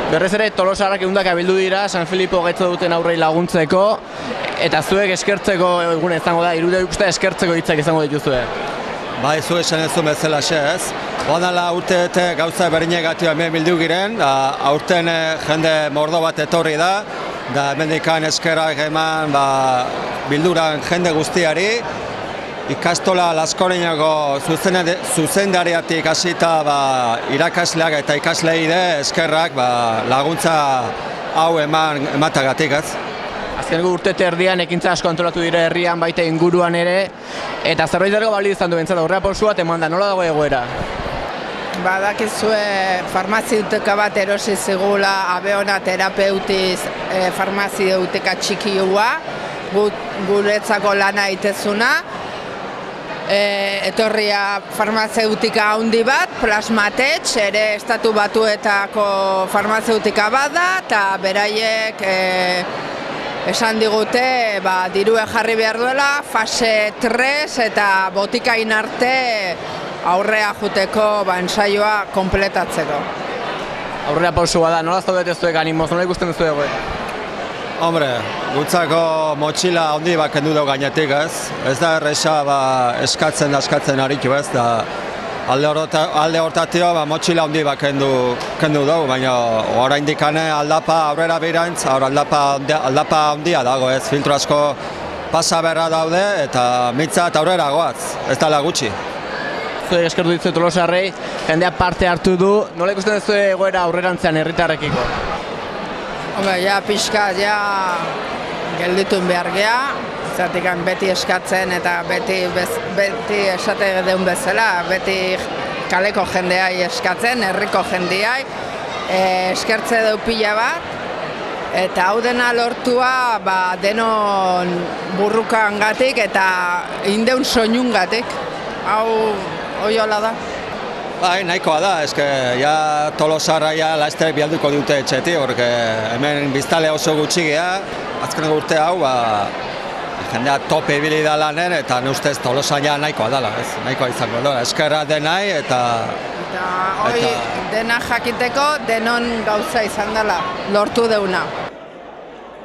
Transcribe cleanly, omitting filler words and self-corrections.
Berrez ere Tolosarrak ehundaka bildu dira, San Filipo getxo duten aurrei laguntzeko, eta zuek eskertzeko egun izango da, irudi ikuste eskertzeko hitzak izango dituzue. Bai, zu esan ez du bezala ez. Badala urte gauza berinegatik hemen bildu giren, aurten jende mordo bat etorri da, da hemendikan eskerrak eman bilduran jende guztiari, ikastola Laskoreinako zuzendariatik hasita irakasleak eta ikaslei eskerrak laguntza hau ematagatik ez. Azkeneko urte erdian ekintza asko antolatu dira herrian baita inguruan ere, eta zerbait dago balio izan du bentsat aurrera pausu bat eman da, nola dago egoera? Badakizue farmaziuteka bat erosi zigula Abeona terapeutiz farmaziuteka txikiua, guretzako lana itezuna. Etorria farmazeutika handi bat, Plasmatech, ere estatu batuetako farmazeutika bat da, eta beraiek esan digute dirue jarri behar duela, fase 3 eta botikain arte aurrea juteko ensaioa konpletatzeko. Aurrera pausua da, nola zaudete zuek animoz, nola ikusten duzu egoera? Hombre, gutzako motxila handi bat kendu dugu gainetik ez. Ez da erresa eskatzen aritu ez, da alde hortatio motxila handi bat kendu dugu, baina oraindik aldapa aurrera birantz, aldapa handia dago ez, filtro asko pasa berra daude eta mitzat aurrera goaz, ez dela gutxi. Zuek eskertu ditzu Tolosarrei, jendea parte hartu du, nola ikusten duzu egoera aurrerantzean herritarrekiko? Ja pixka, gelditun behar geha, zertik beti eskatzen eta beti esate deun bezala, beti kaleko jendeai eskatzen, herriko jendeai, eskertze deu pila bat, eta hau dena lortua denon burrukangatik eta indeun soinungatik, hau hola da. Bai, nahikoa da, eske ja Tolosarra laster bialduko dute etxeti, porque hemen biztale oso gutxi geha, azkeneko urte hau, jendea tope ibili da lanen, eta ustez Tolosa nahikoa dela, ez? Nahikoa izango da, eskerra denai eta dena jakiteko denon gauza izan dela, lortu deuna.